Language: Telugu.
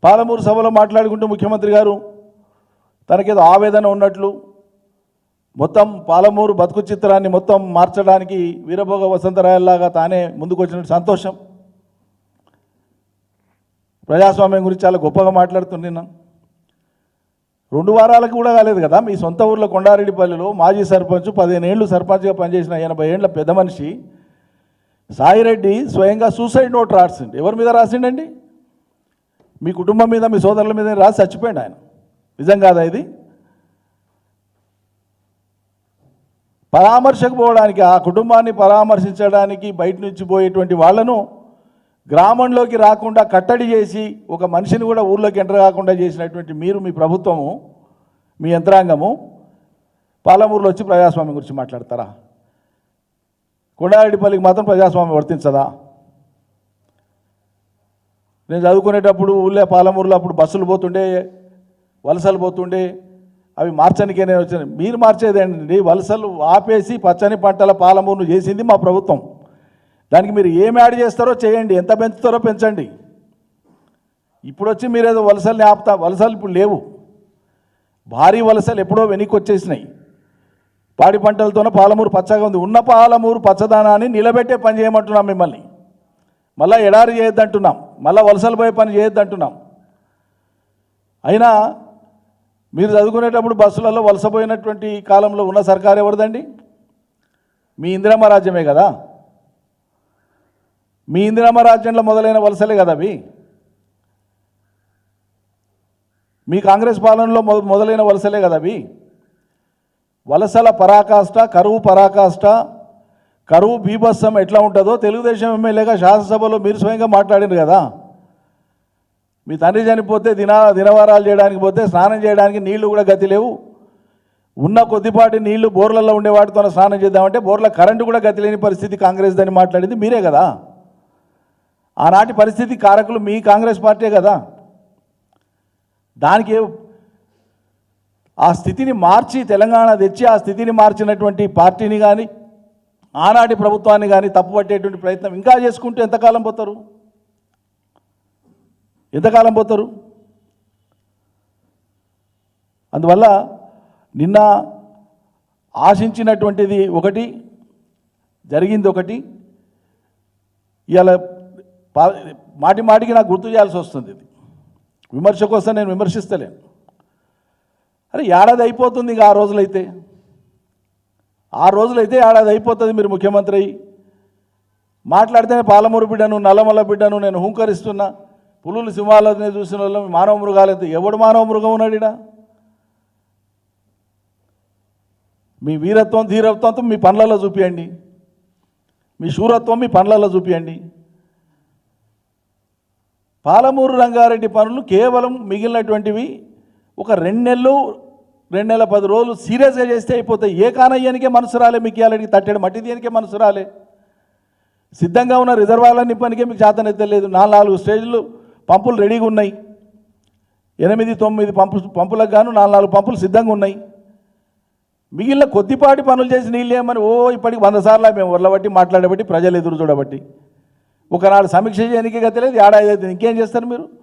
పాలమూరు సభలో మాట్లాడుకుంటూ ముఖ్యమంత్రి గారు తనకేదో ఆవేదన ఉన్నట్లు మొత్తం పాలమూరు బతుకు చిత్రాన్ని మొత్తం మార్చడానికి వీరభోగ వసంతరాయల్లాగా తానే ముందుకు వచ్చినట్టు సంతోషం. ప్రజాస్వామ్యం గురించి చాలా గొప్పగా మాట్లాడుతున్నాను. 2 వారాలకు కూడా కాలేదు కదా మీ సొంత ఊర్లో కొండారెడ్డిపల్లిలో మాజీ సర్పంచ్ 15 ఏళ్ళు సర్పంచ్గా పనిచేసిన 80 ఏళ్ల పెద్ద మనిషి సాయిరెడ్డి స్వయంగా సూసైడ్ నోట్ రాసిండు. ఎవరి మీద రాసిండండి? మీ కుటుంబం మీద మీ సోదరుల మీద రాసి చచ్చిపోయాడు ఆయన. నిజం కాదా ఇది? పరామర్శకు పోవడానికి ఆ కుటుంబాన్ని పరామర్శించడానికి బయట నుంచి పోయేటువంటి వాళ్ళను గ్రామంలోకి రాకుండా కట్టడి చేసి ఒక మనిషిని కూడా ఊళ్ళోకి ఎంటర్ కాకుండా చేసినటువంటి మీరు, మీ ప్రభుత్వము, మీ యంత్రాంగము పాలమూరులో వచ్చి ప్రజాస్వామ్యం గురించి మాట్లాడతారా? కొండారెడ్డిపల్లికి మాత్రం ప్రజాస్వామ్యం వర్తించదా? నేను చదువుకునేటప్పుడు ఊళ్ళో పాలమూరులో అప్పుడు బస్సులు పోతుండే, వలసలు పోతుండే, అవి మార్చనికే నేను వచ్చాను. మీరు మార్చేదేంటండి? వలసలు ఆపేసి పచ్చని పంటల పాలమూరును చేసింది మా ప్రభుత్వం. దానికి మీరు ఏం యాడ్ చేస్తారో చేయండి, ఎంత పెంచుతారో పెంచండి. ఇప్పుడు వచ్చి మీరేదో వలసల్ని ఆపుతా, వలసలు ఇప్పుడు లేవు. భారీ వలసలు ఎప్పుడో వెనక్కి వచ్చేసినాయి. పాడి పంటలతోనే పాలమూరు పచ్చగా ఉంది. ఉన్న పాలమూరు పచ్చదనాన్ని నిలబెట్టే పని చేయమంటున్నాం మిమ్మల్ని. మళ్ళీ ఎడారి చేయొద్దంటున్నాం, మళ్ళీ వలసలు పోయే పని చేయొద్దంటున్నాం. అయినా మీరు చదువుకునేటప్పుడు బస్సులలో వలసపోయినటువంటి కాలంలో ఉన్న సర్కారు ఎవరిదండి? మీ ఇందిరమ్మ రాజ్యమే కదా. మీ ఇందిరమ్మ రాజ్యంలో మొదలైన వలసలే కదా అవి. మీ కాంగ్రెస్ పాలనలో మొదలైన వలసలే కదా అవి. వలసల పరాకాష్ట, కరువు పరాకాష్ట, కరువు బీభత్సం ఎట్లా ఉంటుందో తెలుగుదేశం ఎమ్మెల్యేగా శాసనసభలో మీరు స్వయంగా మాట్లాడారు కదా. మీ తండ్రి చనిపోతే దినవారాలు చేయడానికి పోతే స్నానం చేయడానికి నీళ్లు కూడా గతి లేవు. ఉన్న కొద్దిపాటి నీళ్లు బోర్లలో ఉండేవాటితో స్నానం చేద్దామంటే బోర్ల కరెంటు కూడా గతి లేని పరిస్థితి కాంగ్రెస్ దాన్ని మాట్లాడింది మీరే కదా. ఆనాటి పరిస్థితి కారకులు మీ కాంగ్రెస్ పార్టీ కదా. దానికి ఆ స్థితిని మార్చి తెలంగాణ తెచ్చి ఆ స్థితిని మార్చినటువంటి పార్టీని కానీ ఆనాటి ప్రభుత్వాన్ని కానీ తప్పుపట్టేటువంటి ప్రయత్నం ఇంకా చేసుకుంటూ ఎంతకాలం పోతారు? ఎంతకాలం పోతారు? అందువల్ల నిన్న ఆశించినటువంటిది ఒకటి, జరిగింది ఒకటి. ఇవాళ మాటి మాటికి నాకు గుర్తు చేయాల్సి వస్తుంది. ఇది విమర్శ కోసం నేను విమర్శిస్తలేను. అరే ఏడాది అయిపోతుంది. ఇక 6 రోజులైతే ఏడాది అయిపోతుంది. మీరు ముఖ్యమంత్రి అయ్యి మాట్లాడితేనే పాలమూరు బిడ్డను, నల్లమల్ల బిడ్డను నేను హుంకరిస్తున్నా, పులులు సింహాలని చూసిన వాళ్ళు మానవ మృగాలైతే ఎవడు మానవ మృగం ఉన్నాడు? మీ వీరత్వం ధీరత్వంతో మీ పనులలో చూపించండి, మీ శూరత్వం మీ పనులలో చూపించండి. పాలమూరు రంగారెడ్డి పనులు కేవలం మిగిలినటువంటివి ఒక 2 నెలలు 2 నెలల 10 రోజులు సీరియస్గా చేస్తే అయిపోతాయి. ఏ కానయ్యానికే మనసు రాలే, మీకు ఇవ్వాలకి తట్టేడు మట్టి దేనికే మనసు రాలే. సిద్ధంగా ఉన్న రిజర్వాయర్ల నింపనికే మీకు చేతనెత్తలేదు. 4 స్టేజ్లు పంపులు రెడీగా ఉన్నాయి. 8-9 పంపులకు గాను 4 పంపులు సిద్ధంగా ఉన్నాయి. మిగిలిన కొద్దిపాటి పనులు చేసి నీళ్ళు ఏమని ఇప్పటికి 100 సార్లు మేము వర్లబట్టి మాట్లాడబట్టి ప్రజలు ఎదురు చూడబట్టి ఒకనాడు సమీక్ష చేయడానికి గతి లేదు. ఏడాది అయితే ఇంకేం చేస్తారు మీరు?